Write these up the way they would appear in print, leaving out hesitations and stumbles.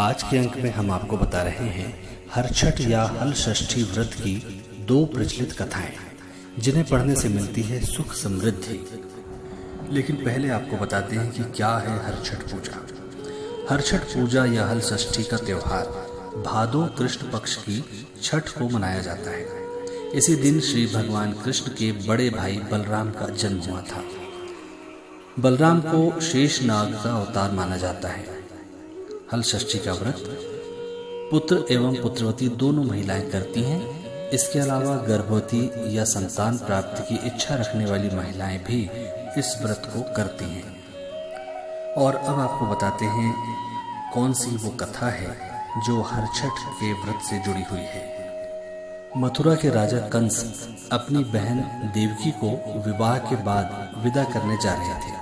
आज के अंक में हम आपको बता रहे हैं हरछठ या हल षष्ठी व्रत की दो प्रचलित कथाएं जिन्हें पढ़ने से मिलती है सुख समृद्धि। लेकिन पहले आपको बताते हैं कि क्या है हरछठ पूजा। हरछठ पूजा या हल षष्ठी का त्योहार भादो कृष्ण पक्ष की छठ को मनाया जाता है। इसी दिन श्री भगवान कृष्ण के बड़े भाई बलराम का जन्म हुआ था। बलराम को शेष नाग का अवतार माना जाता है। हल षष्ठी का व्रत पुत्र एवं पुत्रवती दोनों महिलाएं करती हैं। इसके अलावा गर्भवती या संतान प्राप्ति की इच्छा रखने वाली महिलाएं भी इस व्रत को करती हैं। और अब आपको बताते हैं कौन सी वो कथा है जो हरछठ के व्रत से जुड़ी हुई है। मथुरा के राजा कंस अपनी बहन देवकी को विवाह के बाद विदा करने जा रहे थे।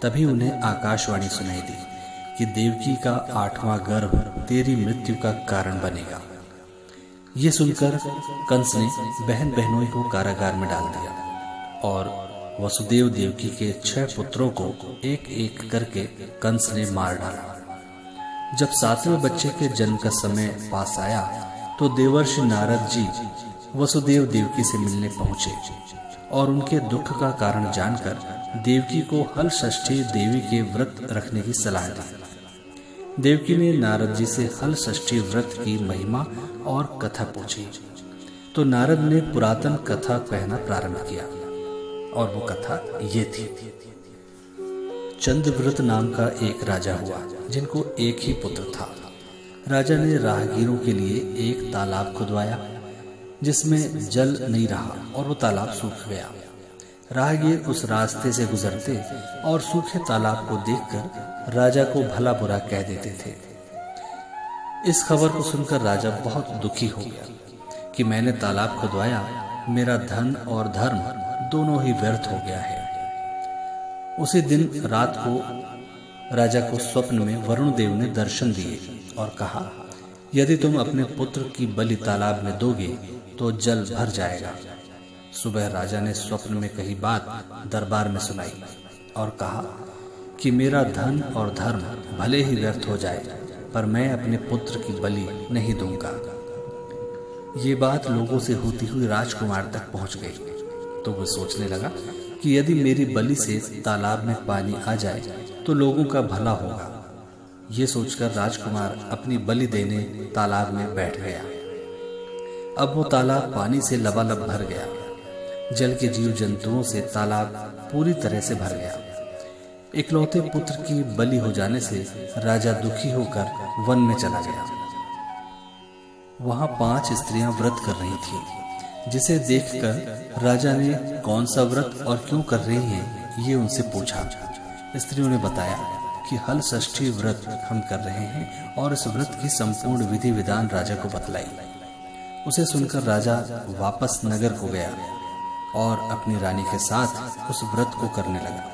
तभी उन्हें आकाशवाणी सुनाई दी कि देवकी का 8वां गर्भ तेरी मृत्यु का कारण बनेगा। ये सुनकर कंस ने बहन बहनोई को कारागार में डाल दिया और वसुदेव देवकी के 6 पुत्रों को एक एक करके कंस ने मार डाला। जब 7वें बच्चे के जन्म का समय पास आया तो देवर्षि नारद जी वसुदेव देवकी से मिलने पहुंचे और उनके दुख का कारण जानकर देवकी को हल षष्ठी देवी के व्रत रखने की सलाह दी। देवकी ने नारद जी से हल षष्ठी व्रत की महिमा और कथा पूछी तो नारद ने पुरातन कथा कहना प्रारंभ किया और वो कथा ये थी। चंद्रव्रत नाम का एक राजा हुआ जिनको एक ही पुत्र था। राजा ने राहगीरों के लिए एक तालाब खुदवाया जिसमें जल नहीं रहा और वो तालाब सूख गया। राहगीर उस रास्ते से गुजरते और सूखे तालाब को देखकर राजा को भला बुरा कह देते थे। इस खबर को सुनकर राजा बहुत दुखी हो गया कि मैंने तालाब खुदवाया, मेरा धन और धर्म दोनों ही व्यर्थ हो गया है। उसी दिन रात को राजा को स्वप्न में वरुण देव ने दर्शन दिए और कहा, यदि तुम अपने पुत्र की बलि तालाब में दोगे तो जल भर जाएगा। सुबह राजा ने स्वप्न में कही बात दरबार में सुनाई और कहा कि मेरा धन और धर्म भले ही व्यर्थ हो जाए पर मैं अपने पुत्र की बलि नहीं दूंगा। ये बात लोगों से होती हुई राजकुमार तक पहुंच गई तो वो सोचने लगा कि यदि मेरी बलि से तालाब में पानी आ जाए तो लोगों का भला होगा। ये सोचकर राजकुमार अपनी बलि देने तालाब में बैठ गया। अब वो तालाब पानी से लबालब भर गया। जल के जीव जंतुओं से तालाब पूरी तरह से भर गया। इकलौते पुत्र की बलि हो जाने से राजा दुखी होकर वन में चला गया। वहां 5 स्त्रियां व्रत कर रही थीं, जिसे देखकर राजा ने कौन सा व्रत और क्यों कर रही हैं ये उनसे पूछा। स्त्रियों ने बताया कि हल षष्ठी व्रत हम कर रहे हैं और इस व्रत की संपूर्ण विधि विधान राजा को बतलाई। उसे सुनकर राजा वापस नगर को गया और अपनी रानी के साथ उस व्रत को करने लगा।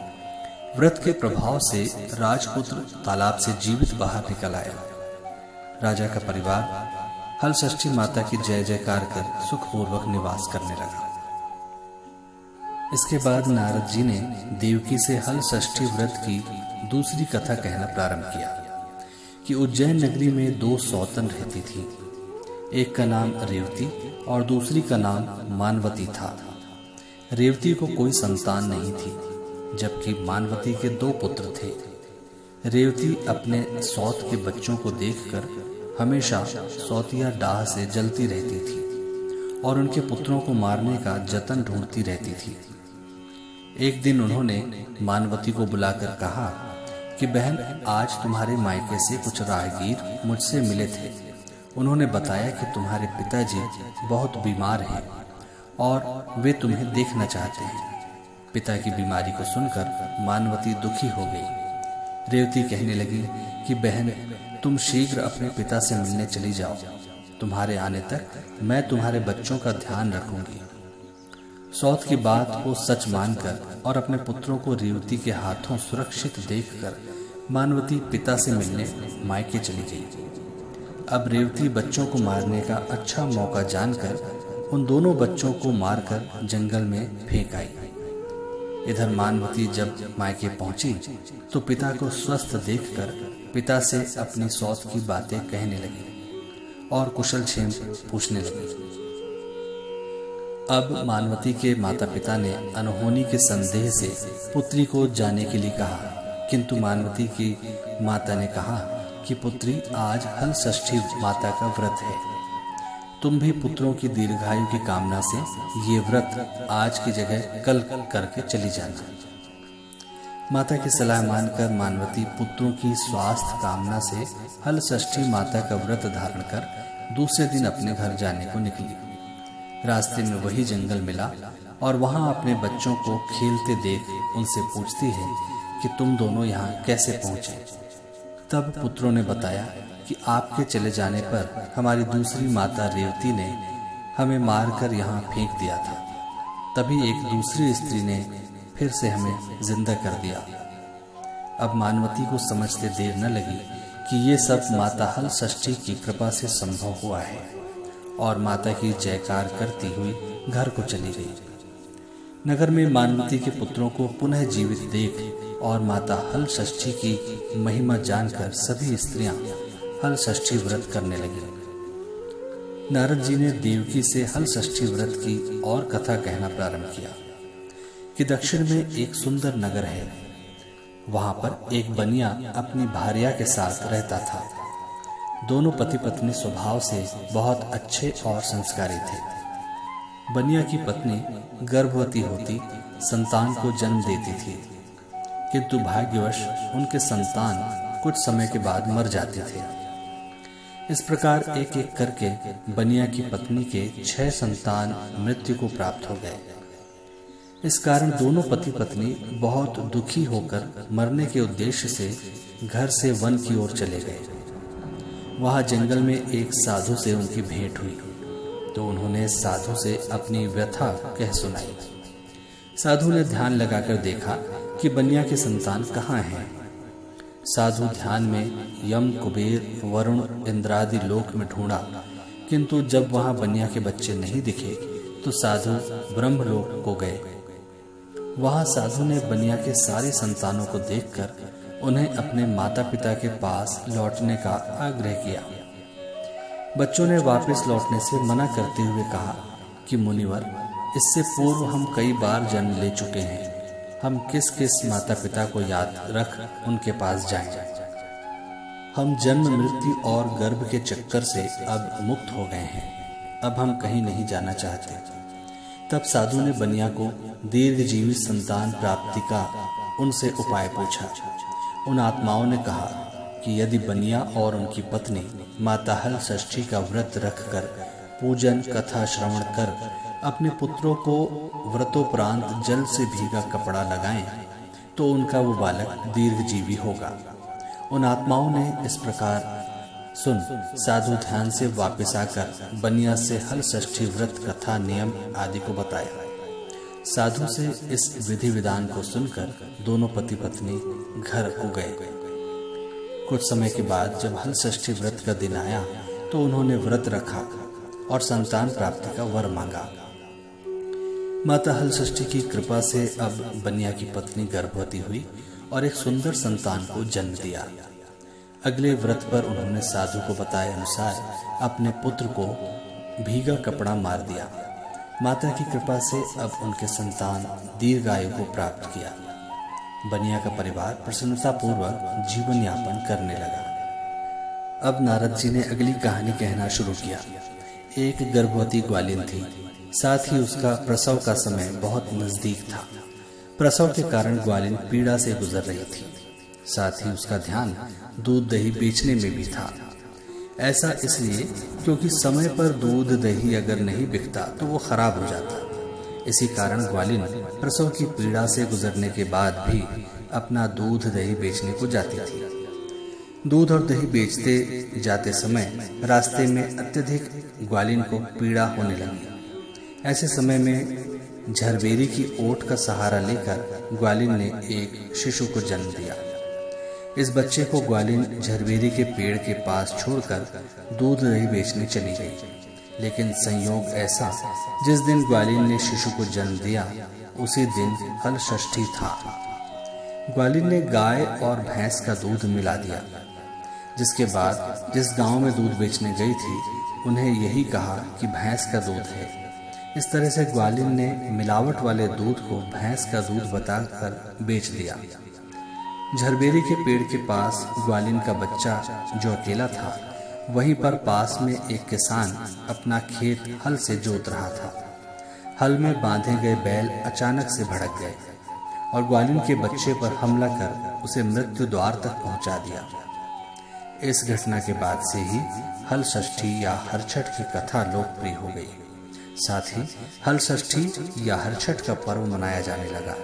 व्रत के प्रभाव से राजपुत्र तालाब से जीवित बाहर निकल आया। राजा का परिवार हल षष्ठी माता की जय जयकार कर सुखपूर्वक निवास करने लगा। इसके बाद नारद जी ने देवकी से हल षष्ठी व्रत की दूसरी कथा कहना प्रारंभ किया कि उज्जैन नगरी में 2 सौतन रहती थी। एक का नाम रेवती और दूसरी का नाम मानवती था। रेवती को कोई संतान नहीं थी जबकि मानवती के 2 पुत्र थे। रेवती अपने सौत के बच्चों को देखकर हमेशा सौतिया डाह से जलती रहती थी और उनके पुत्रों को मारने का जतन ढूंढती रहती थी। एक दिन उन्होंने मानवती को बुलाकर कहा कि बहन, आज तुम्हारे मायके से कुछ राहगीर मुझसे मिले थे। उन्होंने बताया कि तुम्हारे पिताजी बहुत बीमार हैं और वे तुम्हें देखना चाहते हैं। पिता की बीमारी को सुनकर मानवती दुखी हो गई। रेवती कहने लगी कि बहन, तुम शीघ्र अपने पिता से मिलने चली जाओ। तुम्हारे आने तक मैं तुम्हारे बच्चों का ध्यान रखूंगी। सौत की बात को सच मानकर और अपने पुत्रों को रेवती के हाथों सुरक्षित देखकर मानवती पिता से मिलने मायके चली गई। अब रेवती बच्चों को मारने का अच्छा मौका जानकर उन दोनों बच्चों को मारकर जंगल में फेंक आई। इधर मानवती जब मायके पहुंची तो पिता को स्वस्थ देखकर पिता से अपनी सौत की बातें कहने लगी और कुशल क्षेम पूछने लगी। अब मानवती के माता पिता ने अनहोनी के संदेह से पुत्री को जाने के लिए कहा, किंतु मानवती की माता ने कहा कि पुत्री, आज हल षष्ठी माता का व्रत है। तुम भी पुत्रों की दीर्घायु की कामना से ये व्रत आज की जगह कल करके चली जाना। माता की सलाह मानकर मानवती पुत्रों की स्वास्थ्य कामना से हल षष्ठी माता का व्रत धारण कर दूसरे दिन अपने घर जाने को निकली। रास्ते में वही जंगल मिला और वहां अपने बच्चों को खेलते देख उनसे पूछती है कि तुम दोनों यहाँ कैसे पहुंचे। तब पुत्रों ने बताया कि आपके चले जाने पर हमारी दूसरी माता रेवती ने हमें मारकर यहाँ फेंक दिया था। तभी एक दूसरी स्त्री ने फिर से हमें जिंदा कर दिया। अब मानवती को समझते देर न लगी कि ये सब माता हल षष्ठी की कृपा से संभव हुआ है, और माता की जयकार करती हुई घर को चली गई। नगर में मानवती के पुत्रों को पुनः जीवित देख और माता हल षष्ठी की महिमा जानकर सभी स्त्रियां हल षष्ठी व्रत करने लगी। नारद जी ने देवकी से हल षष्ठी व्रत की और कथा कहना प्रारंभ किया कि दक्षिण में एक सुंदर नगर है। वहां पर एक बनिया अपनी भार्या के साथ रहता था। दोनों पति पत्नी स्वभाव से बहुत अच्छे और संस्कारी थे। बनिया की पत्नी गर्भवती होती संतान को जन्म देती थी, किंतु भाग्यवश उनके संतान कुछ समय के बाद मर जाते थे। इस प्रकार एक एक करके बनिया की पत्नी के 6 संतान मृत्यु को प्राप्त हो गए। इस कारण दोनों पति पत्नी बहुत दुखी होकर मरने के उद्देश्य से घर से वन की ओर चले गए। वहां जंगल में एक साधु से उनकी भेंट हुई, तो उन्होंने साधु से अपनी व्यथा कह सुनाई। साधु ने ध्यान लगाकर देखा कि बनिया के संतान कहाँ हैं। साधु ध्यान में यम, कुबेर, वरुण, इंद्रादि लोक में ढूंढा, किंतु जब वहां बनिया के बच्चे नहीं दिखे तो साधु ब्रह्मलोक को गए। वहां साधु ने बनिया के सारे संतानों को देखकर उन्हें अपने माता पिता के पास लौटने का आग्रह किया। बच्चों ने वापस लौटने से मना करते हुए कहा कि मुनिवर, इससे पूर्व हम कई बार जन्म ले चुके हैं। हम किस किस माता पिता को याद रख उनके पास जाएं? हम जन्म, मृत्यु और गर्भ के चक्कर से अब मुक्त हो गए हैं। अब हम कहीं नहीं जाना चाहते। तब साधु ने बनिया को दीर्घजीवी संतान प्राप्ति का उनसे उपाय पूछा। उन आत्माओं ने कहा कि यदि बनिया और उनकी पत्नी माता हल षष्ठी का व्रत रखकर पूजन कथा श्रवण कर अपने पुत्रों को व्रतोपरांत जल से भीगा कपड़ा लगाएं, तो उनका वो बालक दीर्घजीवी होगा। उन आत्माओं ने इस प्रकार सुन साधु ध्यान से वापस आकर बनिया से हल षष्ठी व्रत कथा नियम आदि को बताया। साधु से इस विधि विधान को सुनकर दोनों पति पत्नी घर को गए। कुछ समय के बाद जब हल षष्ठी व्रत का दिन आया तो उन्होंने व्रत रखा और संतान प्राप्ति का वर मांगा। माता हल षष्ठी की कृपा से अब बनिया की पत्नी गर्भवती हुई और एक सुंदर संतान को जन्म दिया। अगले व्रत पर उन्होंने साधु को बताए अनुसार अपने पुत्र को भीगा कपड़ा मार दिया। माता की कृपा से अब उनके संतान दीर्घायु को प्राप्त किया। बनिया का परिवार प्रसन्नता पूर्वक जीवन यापन करने लगा। अब नारद जी ने अगली कहानी कहना शुरू किया। एक गर्भवती ग्वालिन थी, साथ ही उसका प्रसव का समय बहुत नजदीक था। प्रसव के कारण ग्वालिन पीड़ा से गुजर रही थी। साथ ही उसका ध्यान दूध दही बेचने में भी था। ऐसा इसलिए क्योंकि समय पर दूध दही अगर नहीं बिकता तो वो खराब हो जाता। इसी कारण ग्वालिन प्रसव की पीड़ा से गुजरने के बाद भी अपना दूध दही बेचने को जाती थी। दूध और दही बेचते जाते समय रास्ते में अत्यधिक ग्वालिन को पीड़ा होने लगी। ऐसे समय में झरबेरी की ओट का सहारा लेकर ग्वालिन ने एक शिशु को जन्म दिया। इस बच्चे को ग्वालिन झरबेरी के पेड़ के पास छोड़कर दूध दही बेचने चली गई। लेकिन संयोग ऐसा, जिस दिन ग्वालिन ने शिशु को जन्म दिया उसी दिन हल षष्ठी था। ग्वालिन ने गाय और भैंस का दूध मिला दिया जिसके बाद जिस गांव में दूध बेचने गई थी उन्हें यही कहा कि भैंस का दूध है। इस तरह से ग्वालिन ने मिलावट वाले दूध को भैंस का दूध बताकर बेच दिया। झरबेरी के पेड़ के पास ग्वालिन का बच्चा जो अकेला था, वहीं पर पास में एक किसान अपना खेत हल से जोत रहा था। हल में बांधे गए बैल अचानक से भड़क गए और ग्वालिन के बच्चे पर हमला कर उसे मृत्यु द्वार तक पहुंचा दिया। इस घटना के बाद से ही हल षष्ठी या हरछठ की कथा लोकप्रिय हो गई। साथ ही हल षष्ठी या हरछठ का पर्व मनाया जाने लगा।